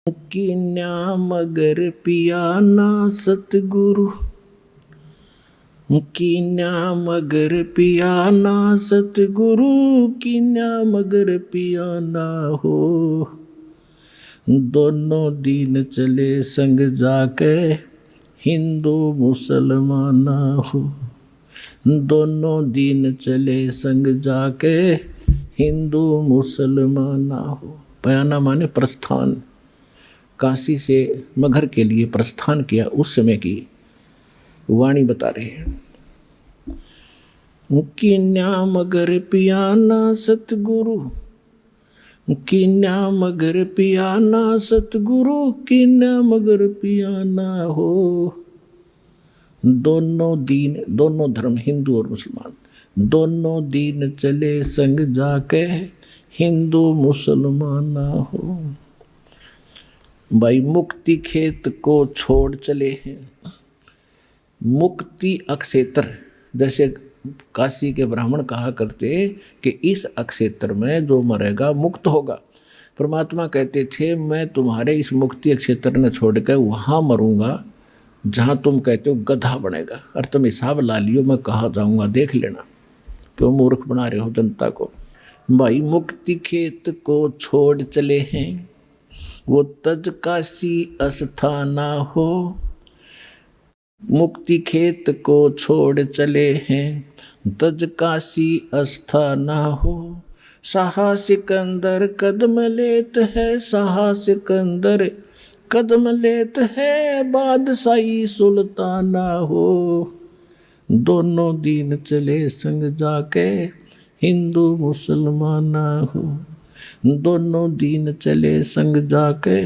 Kenya मगर पिया ना सतगुरु, कीन्या मगर पिया ना सतगुरु, कीन्या मगर पिया ना हो। दोनों दीन चले संग जाके हिंदू मुसलमान हो। दोनों दीन चले संग जाके हिंदू मुसलमान हो। पयाना माने प्रस्थान, काशी से मगहर के लिए प्रस्थान किया उस समय की वाणी बता रहे हैं। कीन्या मगर पियाना सतगुरु, कीन्या मगर पियाना सतगुरु, कीन्या मगर पियाना हो। दोनों दीन, दोनों धर्म हिंदू और मुसलमान, दोनों दीन चले संग जाके हिंदू मुसलमान हो। भाई मुक्ति खेत को छोड़ चले हैं। मुक्ति अक्षेत्र, जैसे काशी के ब्राह्मण कहा करते कि इस अक्षेत्र में जो मरेगा मुक्त होगा। परमात्मा कहते थे मैं तुम्हारे इस मुक्ति क्षेत्र ने छोड़कर वहाँ मरूंगा जहाँ तुम कहते हो गधा बनेगा, और तुम हिसाब ला लियो मैं कहाँ जाऊँगा, देख लेना। क्यों मूर्ख बना रहे हो जनता को। भाई मुक्ति खेत को छोड़ चले हैं, वो तज काशी अस्थाना हो। मुक्ति खेत को छोड़ चले हैं, तज काशी अस्थाना हो। साहा सिकंदर कदम लेत है, साहा सिकंदर कदम लेत है, बादशाही सुल्ताना हो। दोनों दीन चले संग जाके हिंदू मुसलमान हो। दोनों दीन चले संग जाके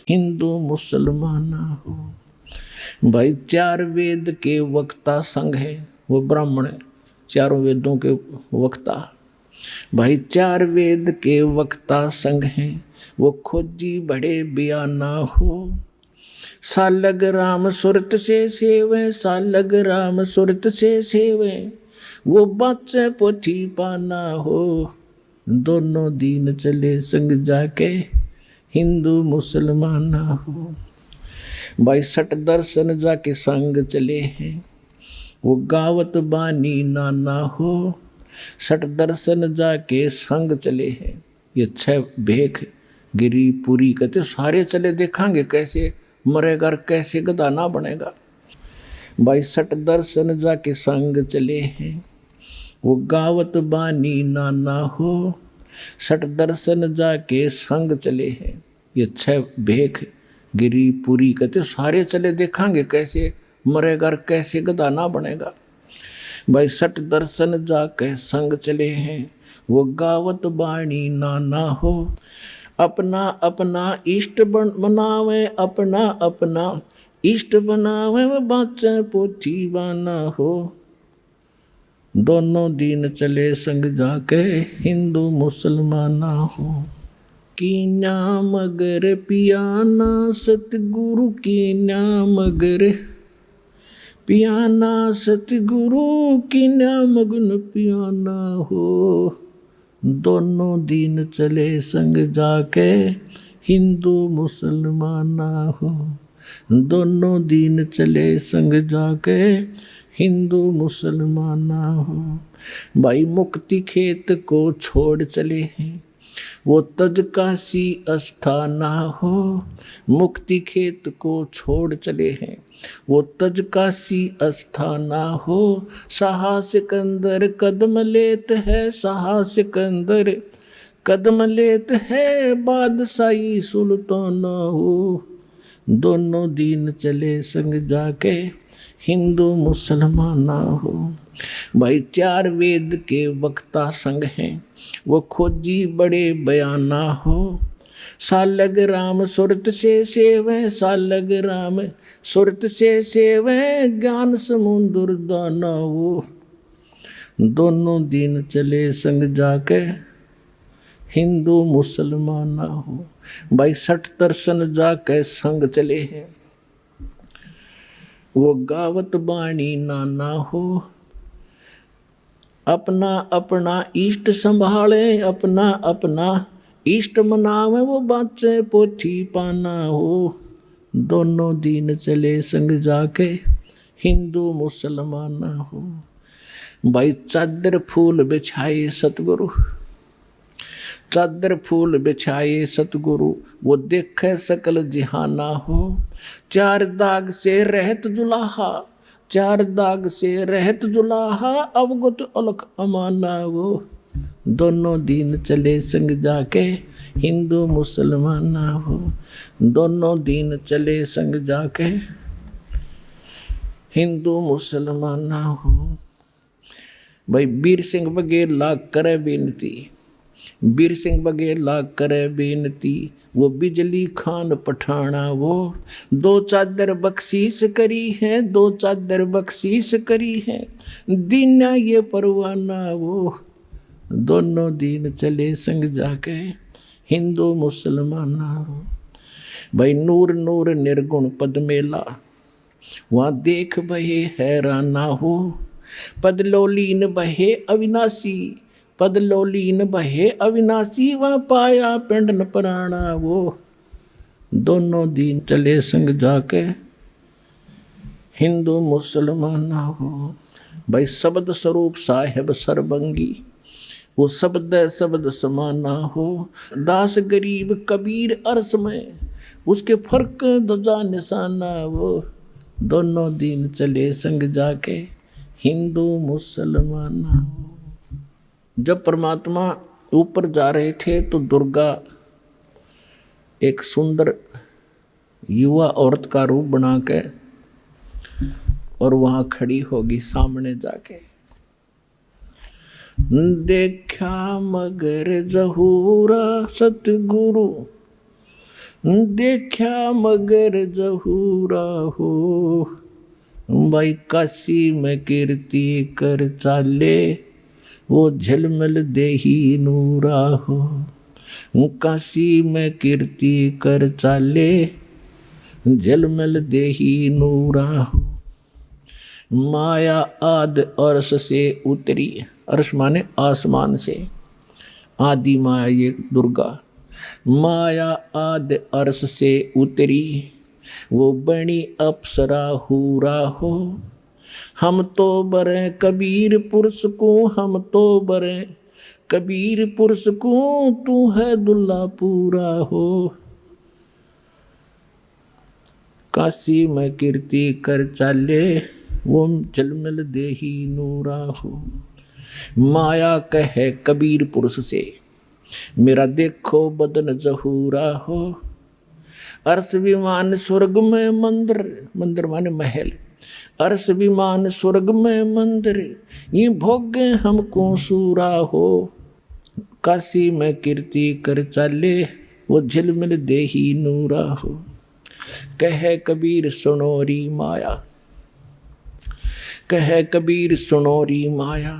हिंदू मुसलमान हो। भाई चार वेद के वक्ता संग है, वो ब्राह्मण है, चारों वेदों के वक्ता। भाई चार वेद के वक्ता संग हैं, वो खोजी बड़े बयाना हो। सालग राम सुरत से सेवे, सालग राम सुरत से सेवे, वो बाचे पोथी पाना हो। दोनों दीन चले संग जाके हिंदू मुसलमान हो। भाई सट दर्शन जाके संग चले हैं, वो गावत बानी नाना हो। सट दर्शन जाके संग चले हैं, ये छह भेख गिरी पूरी कहते सारे चले देखांगे कैसे मरेगा और कैसे गधा ना बनेगा। भाई सट दर्शन जाके संग चले हैं, वो गावत बानी नाना हो। सट दर्शन जाके संग चले हैं, ये छह भेख गिरी पूरी कहते सारे चले देखांगे कैसे मरेगा और कैसे गधा ना बनेगा। भाई सट दर्शन जाके संग चले हैं, वो गावत बाणी नाना हो। अपना अपना इष्ट बनावे, अपना अपना इष्ट बनावे, वो बाचे पोथी बाना हो। दोनों दीन चले संग जाके हिंदू मुसलमान हो। कीन्या मगर पियाना सतगुरु, कीन्या मगर पियाना सतगुरु, कीन्या मगन पियाना हो। दोनों दीन चले संग जाके हिंदू मुसलमान हो। दोनों दीन चले संग जाके हिंदू मुसलमान हो। भाई मुक्ति खेत को छोड़ चले हैं, वो तज काशी अस्थाना हो। मुक्ति खेत को छोड़ चले हैं, वो तज काशी अस्थाना हो। साहा सिकंदर कदम लेत है, साहा सिकंदर कदम लेत है, बादशाही सुल्ताना हो। दोनों दीन चले संग जाके हिंदू मुसलमान हो। भाई चार वेद के वक्ता संग हैं, वो खोजी बड़े बयाना हो। सालग राम सुरत से सेवे, सालग राम सुरत से सेवे, ज्ञान समुद्र दाना हो। दोनों दीन चले संग जाके हिंदू मुसलमान हो। भाई सठ दर्शन जाके संग चले हैं, वो गावत बाणी नाना हो। अपना अपना इष्ट संभाले, अपना अपना इष्ट मनावे वो बाचे पोथी पाना हो। दोनों दीन चले संग जाके हिंदू मुसलमान हो। भाई चादर फूल बिछाए सतगुरु, चादर फूल बिछाए सतगुरु, वो देखे सकल जिहाना हो। चार दाग से रहत जुलाहा, चार दाग से रहत जुलाहा, अवगुत अलख अमाना वो। दोनों दीन चले संग जाके हिंदू मुसलमान हो। दोनों दीन चले संग जाके हिंदू मुसलमान हो। भाई वीर सिंह बघेल लाग करे बेनती, वीर सिंह बघेल लाग करे बेनती, वो बिजली खान पठाना वो। दो चादर बख्शीश करी है, दो चादर बख्शीश करी है, दीना ये परवाना वो। दोनों दीन चले संग जाके हिंदू मुसलमान हो। भाई नूर नूर निर्गुण पद मेला, वहाँ देख बहे हैराना हो। पदलोलीन बहे अविनाशी, पदलोलीन बहे अविनाशी, वहाँ पाया पिंडन प्राणा वो। दोनों दीन चले संग जाके हिंदू मुसलमान हो। भाई शब्द स्वरूप साहेब सरबंगी, वो शब्द शब्द समाना हो। दास गरीब कबीर अरस में, उसके फर्क ध्वजा निशाना वो। दोनों दीन चले संग जाके हिंदू मुसलमान हो। जब परमात्मा ऊपर जा रहे थे तो दुर्गा एक सुंदर युवा औरत का रूप बना के और वहाँ खड़ी होगी सामने जाके। देखा मगर जहूरा सतगुरु, देखा मगर जहूरा हो। भाई काशी में कीर्ति कर चाले, वो झलमल देही नूरा हो। काशी में कीर्ति कर चाले, झलमल देही नूरा हो। माया आद अर्श से उतरी, अर्श माने आसमान से, आदि माया ये दुर्गा। माया आद अर्श से उतरी, वो बनी अप्सरा हूरा हो। हम तो बरे कबीर पुरुष को, हम तो बरे कबीर पुरुष को, तू है दुल्ला पूरा हो। काशी में कीर्ति कर चाले, वो झलमल देही नूरा हो। माया कहे कबीर पुरुष से, मेरा देखो बदन जहूरा हो। अर्श विमान स्वर्ग में मंदिर, मंदिर माने महल। अर्श विमान स्वर्ग में मंदिर, ये भोगे हमको सूरा हो। काशी में कीर्ति कर चाले, वो झिलमिल देही नूरा हो। कहे कबीर सुनोरी माया, कहे कबीर सुनोरी माया,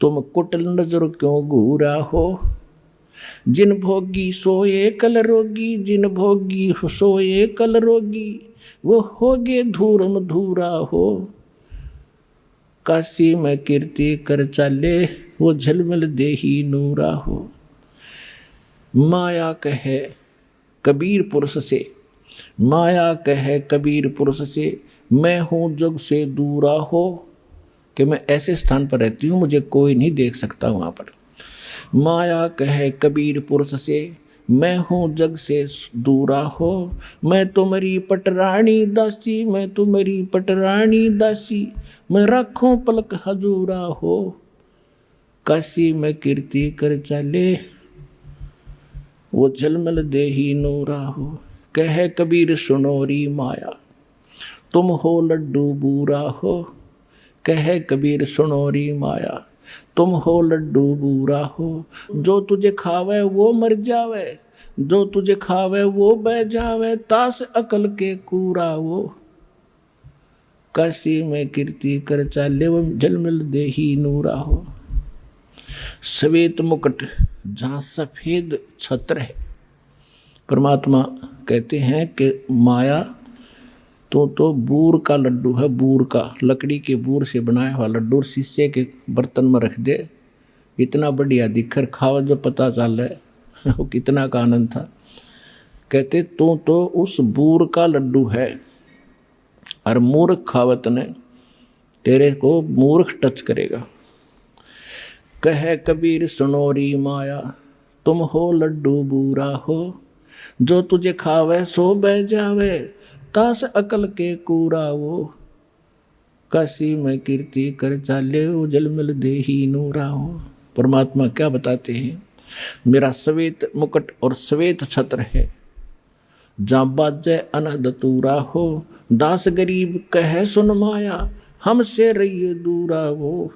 तुम कुटिल नजर क्यों घूरा हो। जिन भोगी सोए कल रोगी, जिन भोगी सोए कल रोगी, वो होगे धूरम धूरा हो। काशी में कीर्ति कर चाले, वो झलमल देही नूरा हो। माया कहे कबीर पुरुष से, माया कहे कबीर पुरुष से, मैं हूँ जग से दूरा हो। कि मैं ऐसे स्थान पर रहती हूँ, मुझे कोई नहीं देख सकता वहाँ पर। माया कहे कबीर पुरुष से, मैं हूँ जग से दूरा हो। मैं तुम्हारी पटरानी दासी, मैं तुम्हारी पटरानी दासी, मैं राखों पलक हजूरा हो। काशी में कीर्ति कर चले, वो झलमल देही नूरा हो। कहे कबीर सुनोरी माया, तुम हो लड्डू बूरा हो। कहे कबीर सुनोरी माया, तुम हो लड्डू बूरा हो। जो तुझे खावे वो मर जावे, जो तुझे खावे वो बह जावे, तास अकल के कूरा वो। काशी में कीर्ति कर चाले, वो झलमल देही नूरा हो। श्वेत मुकुट जहाँ सफेद छत्र है, परमात्मा कहते हैं कि माया तो बूर का लड्डू है, बूर का, लकड़ी के बूर से बनाया हुआ लड्डू, शीशे के बर्तन में रख दे, इतना बढ़िया दिखर, खाओ जो पता चल है वो कितना का आनंद था। कहते तू तो उस बूर का लड्डू है और मूर्ख खावत ने तेरे को मूर्ख टच करेगा। कहे कबीर सुनोरी माया तुम हो लड्डू बूरा हो, जो तुझे खावे सो बह जावे तास अकल के कूरा वो, काशी में कीर्ति कर चाले उजल मिल दे ही नूरा हो। परमात्मा क्या बताते हैं, मेरा श्वेत मुकुट और श्वेत छत्र है, जहाँ बाजे अनहद तूरा हो, दास गरीब कहे सुन माया हमसे रहिए दूरा वो,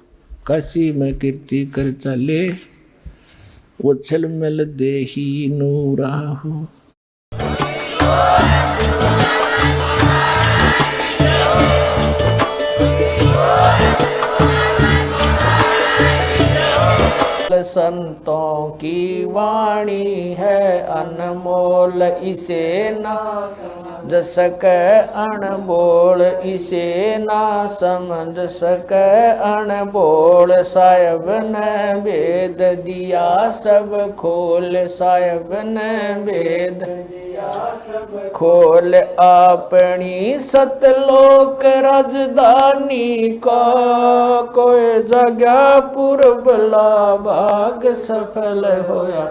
काशी में कीर्ति कर चले वो छल मिल दे ही नूरा हो। संतों की वाणी है अनमोल, इसे ना समझ सके अनबोल, इसे ना समझ सके अनबोल। साहिब ने वेद दिया सब खोल, साहिब ने वेद दिया सब खोल, अपनी सतलोक राजधानी का कोई जगह पूर्व भाग सफल होया।